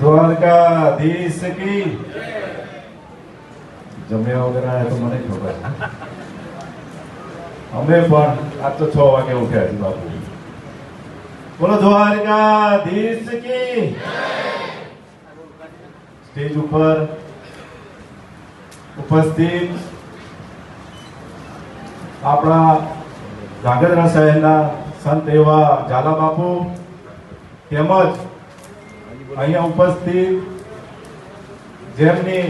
દ્વારકાધીશ કી જમ્યા વગર આયા તો મને ખબર અમે પણ આજ તો 6 વાગે ઉઠ્યા છીએ બાપુ બોલો દ્વારકાધીશ કી સ્ટેજ ઉપર ઉપસ્થિત આપણા ધાંગધ્રા શહેરના સંત એવા ઝાલા બાપુ તેમજ અહીંયા ઉપસ્થિત જેમની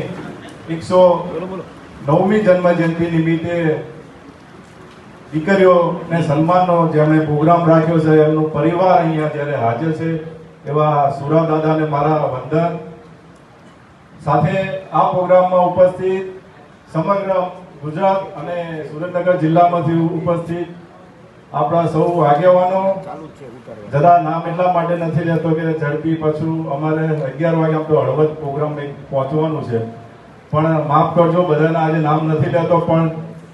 109મી જન્મ જયંતિ નિમિત્તે દીકરીઓને સન્માનનો જેમણે પ્રોગ્રામ રાખ્યો છે એમનો પરિવાર અહીંયા જ્યારે હાજર છે એવા સુરા દાદાને મારા વંદન. સાથે આ પ્રોગ્રામમાં ઉપસ્થિત સમગ્ર ગુજરાત અને સુરેન્દ્રનગર જિલ્લામાંથી ઉપસ્થિત આપણા સૌ આગેવાનો. જરા નામ એટલા માટે નથી લેતો કે ઝડપી પાછું અમારે 11 વાગે તો હળવદ પ્રોગ્રામ પહોંચવાનું છે, પણ માફ કરજો બધાના આજે નામ નથી લેતો, પણ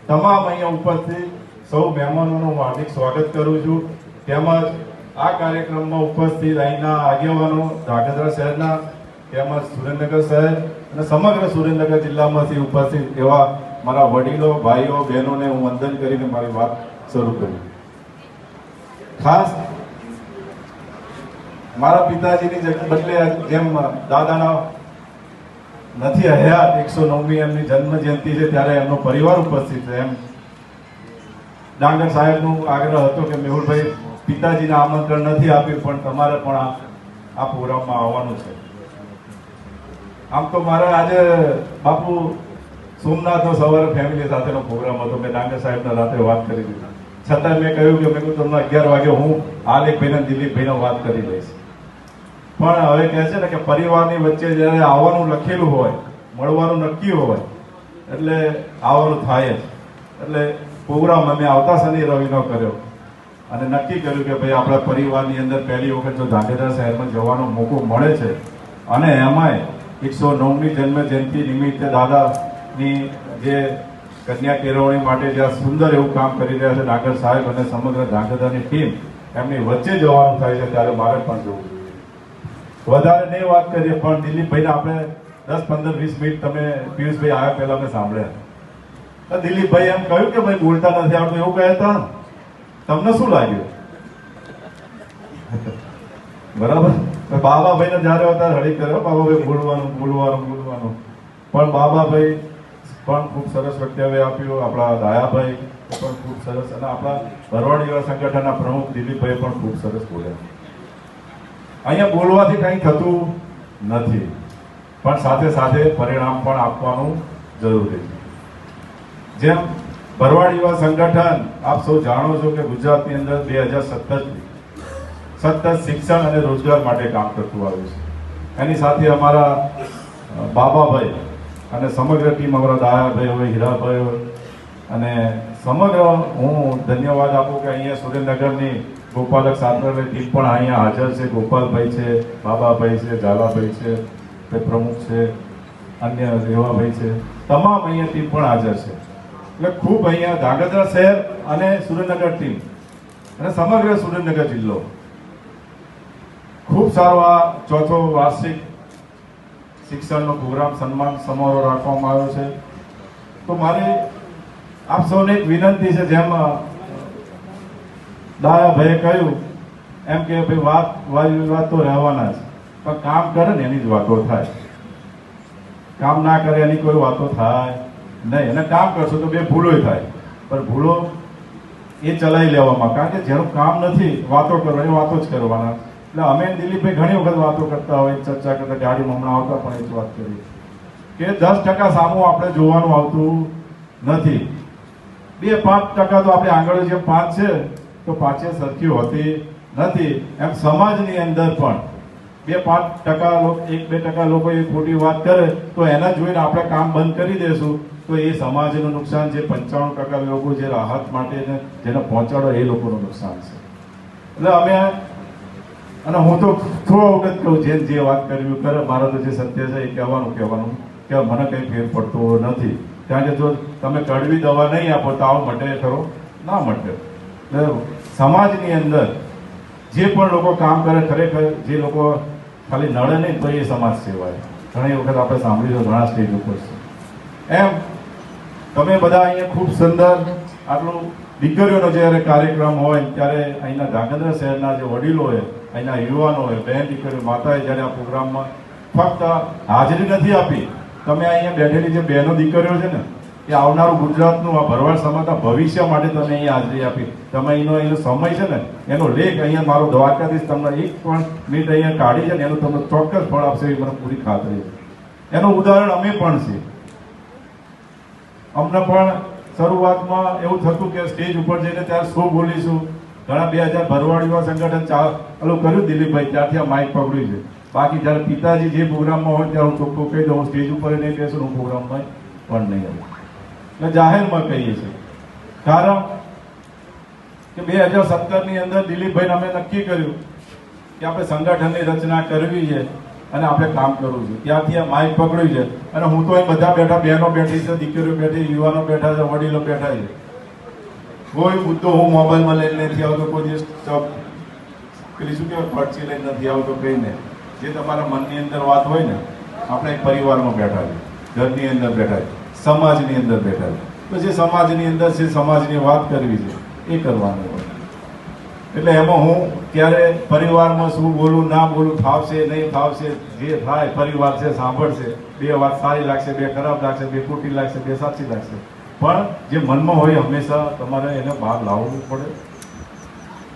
તમામ અહીંયા ઉપસ્થિત સૌ મહેમાનોનું હાર્દિક સ્વાગત કરું છું. તેમજ આ કાર્યક્રમમાં ઉપસ્થિત અહીંના આગેવાનો ધાંગધ્રા શહેરના તેમજ સુરેન્દ્રનગર શહેર અને સમગ્ર સુરેન્દ્રનગર જિલ્લામાંથી ઉપસ્થિત એવા મારા વડીલો ભાઈઓ બહેનોને હું વંદન કરીને મારી વાત શરૂ કરું. ખાસ મારા પિતાજીની બદલે જેમ દાદાના નથી હયાત 109મી એમની જન્મ જયંતિ છે ત્યારે એમનો પરિવાર ઉપસ્થિત છે. એમ ડાંગર સાહેબનું આગ્રહ હતો કે મેહુલભાઈ પિતાજીને આમંત્રણ નથી આપ્યું પણ તમારે પણ આ પ્રોગ્રામમાં આવવાનું છે. આમ તો મારે આજે બાપુ સોમનાથનો સવારે ફેમિલી સાથેનો પ્રોગ્રામ હતો. મેં ડાંગર સાહેબના સાથે વાત કરી દીધી, છતાં મેં કહ્યું કે મેં તમને 11 વાગે હું આલેખભાઈને દિલીપભાઈને વાત કરી લઈશ. પણ હવે કહે છે ને કે પરિવારની વચ્ચે જ્યારે આવવાનું લખેલું હોય, મળવાનું નક્કી હોય એટલે આવવાનું થાય જ. એટલે પ્રોગ્રામ અમે આવતા શનિ રવિનો કર્યો અને નક્કી કર્યું કે ભાઈ આપણા પરિવારની અંદર પહેલી વખત જો ધાંગધ્રા શહેરમાં જવાનો મોકો મળે છે અને એમાંય 109મી જન્મ જયંતિ નિમિત્તે દાદાની જે કન્યા કેળવણી માટે જ્યાં સુંદર એવું કામ કરી રહ્યા છે ડાંગર સાહેબ અને સમગ્ર ધાંગધ્રાની ટીમ, એમની વચ્ચે જવાનું થાય છે ત્યારે મારે પણ જવું જોઈએ. વધારે નહીં વાત કરીએ પણ દિલીપભાઈને આપણે 10, 15, 20 મિનિટ તમે પિયુષભાઈ આવ્યા પહેલા મેં સાંભળ્યા. દિલીપભાઈ એમ કહ્યું કે ભાઈ બોલતા નથી આવડતું એવું કહ્યા હતા, તમને શું લાગ્યું? બરાબર. બાબાભાઈને જયારે હતા હળી કર્યો બાબાભાઈ બોલવાનું બોલવાનું બોલવાનું, પણ બાબાભાઈ પણ ખૂબ સરસ વક્તવ્ય આપ્યું. આપણા દાયાભાઈ પણ ખૂબ સરસ અને આપણા ભરવાડ યુવા સંગઠનના પ્રમુખ દિલીપભાઈ પણ ખૂબ સરસ બોલ્યા. અહીંયા બોલવાથી કંઈ થતું નથી, પણ સાથે સાથે પરિણામ પણ આપવાનું જરૂરી છે. જેમ ભરવાડ યુવા સંગઠન આપ સૌ જાણો છો કે ગુજરાતની અંદર 2017થી સતત શિક્ષણ અને રોજગાર માટે કામ કરતું આવ્યું છે. એની સાથે અમારા બાબાભાઈ અને સમગ્ર ટીમ, અમારા દાયાભાઈ હોય, હીરાભાઈ હોય અને સમગ્ર હું ધન્યવાદ આપું કે અહીંયા સુરેન્દ્રનગરની ગોપાલક સાંતરાની ટીમ પણ અહીંયા હાજર છે. ગોપાલભાઈ છે, બાબાભાઈ છે, ઝાલાભાઈ છે, તે પ્રમુખ છે, અન્ય રેવાભાઈ છે, તમામ અહીંયા ટીમ પણ હાજર છે. એટલે ખૂબ અહીંયા ધાંગધ્રા શહેર અને સુરેન્દ્રનગર ટીમ અને સમગ્ર સુરેન્દ્રનગર જિલ્લો ખૂબ સારો આ 4થો વાર્ષિક શિક્ષણનો પ્રોગ્રામ સન્માન સમારોહ રાખવામાં આવ્યો છે. તો મારી આપ સૌને એક વિનંતી છે, જેમ દાયાભાઈએ કહ્યું એમ કે ભાઈ વાદ વિવાદ તો રહેવાના જ, પણ કામ કરે ને એની જ વાતો થાય. કામ ના કરે એની કોઈ વાતો થાય નહીં. અને કામ કરશો તો 2 ભૂલો થાય, પણ ભૂલો એ ચલાવી લેવામાં, કારણ કે જેનું કામ નથી વાતો કરવાની, વાતો જ કરવાના. એટલે અમે દિલીપભાઈ ઘણી વખત વાતો કરતા હોય, ચર્ચા કરતા, ગાડીમાં હમણાં આવતા પણ એ જ વાત કરી કે 10% સામું આપણે જોવાનું આવતું નથી. 2-5% તો આપણે આંગળીઓ જે 5 છે તો 5 સરખી હોતી નથી. એમ સમાજની અંદર પણ 2-5%, 1-2% લોકો એ ખોટી વાત કરે તો એના જોઈને આપણે કામ બંધ કરી દેશું તો એ સમાજનું નુકસાન છે. 95% લોકો જે રાહત માટે જેને પહોંચાડો એ લોકોનું નુકસાન છે. એટલે અમે અને હું તો થોડો વખત કહું જે વાત કરવી કરે, મારા તો જે સત્ય છે એ કહેવાનું કે મને કંઈ ફેર પડતો નથી. કારણ કે જો તમે કડવી દવા નહીં આપો તો આવો મટે ખરો? ના મટે. સમાજની અંદર જે પણ લોકો કામ કરે, ખરેખર જે લોકો ખાલી નડે નહીં તો એ સમાજ સેવાય. ઘણી વખત આપણે સાંભળ્યું ઘણા સ્ટેજ ઉપર છે એમ. તમે બધા અહીંયા ખૂબ સુંદર આટલું દીકરીઓનો જ્યારે કાર્યક્રમ હોય ત્યારે અહીંના ધાંગધ્રા શહેરના જે વડીલો હોય, અહીંના યુવાનો હોય, બહેન દીકરીઓ માતાએ જ્યારે આ પ્રોગ્રામમાં ફક્ત હાજરી નથી આપી, તમે અહીંયા બેઠેલી જે બહેનો દીકરીઓ છે ને એ આવનારું ગુજરાતનું આ ભરવાડ સમાજના ભવિષ્ય માટે તમે અહીંયા હાજરી આપી. તમે એનો સમય છે ને એનો લેખ અહીંયા મારો દ્વારકાધીશ તમને એક પણ મિનિટ અહીંયા કાઢી છે ને એનું તમને ચોક્કસ ફળ આપશે એવી મને પૂરી ખાતરી છે. એનું ઉદાહરણ અમે પણ છીએ. અમને પણ શરૂઆતમાં એવું થતું કે સ્ટેજ ઉપર જઈને ત્યારે શું બોલીશું. ઘણા 2000 ભરવાડ યુવા સંગઠન ચાલુ કર્યું દિલીપભાઈ, ત્યારથી આ માઇક પકડ્યું છે. બાકી જ્યારે પિતાજી જે પ્રોગ્રામમાં હોય ત્યારે હું ચોખ્ખું કહી દઉં, હું સ્ટેજ ઉપર નહીં બેસું, હું પ્રોગ્રામમાં પણ નહીં આવું. એટલે જાહેરમાં કહીએ છીએ. કારણ કે 2017ની અંદર દિલીપભાઈને અમે નક્કી કર્યું કે આપણે સંગઠનની રચના કરવી છે અને આપણે કામ કરવું છે. ત્યાંથી આ માઇક પકડ્યું છે અને હું તો અહીં બધા બેઠા, બહેનો બેઠી છે, દીકરીઓ બેઠી, યુવાનો બેઠા છે, વડીલો બેઠા છે. કોઈ મુદ્દો હું મોબાઈલમાં લઈને નથી આવતો, કોઈ દિવસ પેલી શું કહેવાય પડચી લઈને નથી આવતો, કંઈ નહીં. જે તમારા મનની અંદર વાત હોય ને, આપણે એક પરિવારમાં બેઠા છે, ઘરની અંદર બેઠા છે, સમાજની અંદર બેઠા છે. તો જે સમાજની અંદર છે, સમાજની વાત કરવી છે એ કરવાનું હોય. એટલે એમાં હું ત્યારે પરિવારમાં શું બોલું ના બોલું, ફાવશે નહીં ફાવશે, જે થાય પરિવાર છે સાંભળશે. 2 વાત સારી લાગશે, 2 ખરાબ લાગશે, 2 ખોટી લાગશે, 2 સાચી લાગશે, પણ જે મનમાં હોય હંમેશા તમારે એને બહાર લાવવું પડે.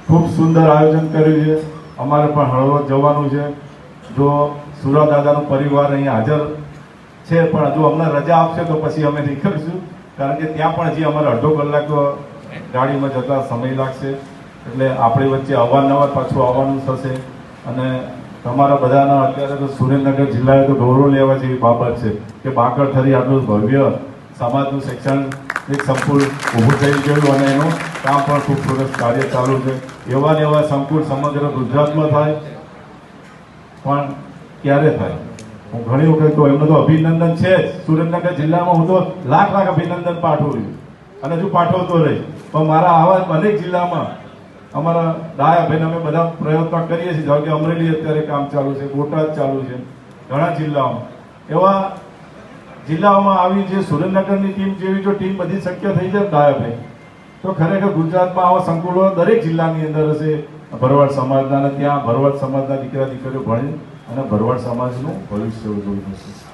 ખૂબ સુંદર આયોજન કર્યું છે. અમારે પણ હળવદ જવાનું છે. જો સુરા દાદાનો પરિવાર અહીંયા હાજર છે, પણ જો અમને રજા આપશે તો પછી અમે નીકળીશું, કારણ કે ત્યાં પણ હજી અમારે અડધો કલાક ગાડીમાં જતા સમય લાગશે. એટલે આપણી વચ્ચે અવારનવાર પાછું આવવાનું થશે. અને તમારા બધાના અત્યારે તો સુરેન્દ્રનગર જિલ્લાએ તો ગૌરવ લેવા જેવી બાબત છે કે બાકડ થરી આટલું ભવ્ય સમાજનું શૈક્ષણિક સંકુલ ઊભું થઈ ગયું અને એનું કામ પણ ખૂબ સરસ કાર્ય ચાલુ છે. એવા ને એવા સંકુલ સમગ્ર ગુજરાતમાં થાય, પણ ક્યારે થાય? હું ઘણી વખત તો એમનો તો અભિનંદન છે જ. સુરેન્દ્રનગર જિલ્લામાં હું તો લાખ અભિનંદન પાઠવું છું અને હજુ પાઠવતો રહીશ. પણ મારા આવા અનેક જિલ્લામાં અમારા ડાયાભાઈને અમે બધા પ્રયત્નો કરીએ છીએ. જેમ કે અમરેલી અત્યારે કામ ચાલુ છે, બોટાદ ચાલુ છે, ઘણા જિલ્લાઓમાં. એવા જિલ્લાઓમાં આવી જે સુરેન્દ્રનગરની ટીમ જેવી જો ટીમ બધી શક્ય થઈ જાય ડાયાભાઈ, તો ખરેખર ગુજરાતમાં આવા સંકુલો દરેક જિલ્લાની અંદર હશે ભરવાડ સમાજના, અને ત્યાં ભરવાડ સમાજના દીકરા દીકરીઓ ભણી અને ભરવાડ સમાજનું ભવિષ્ય ઉજવવું થશે.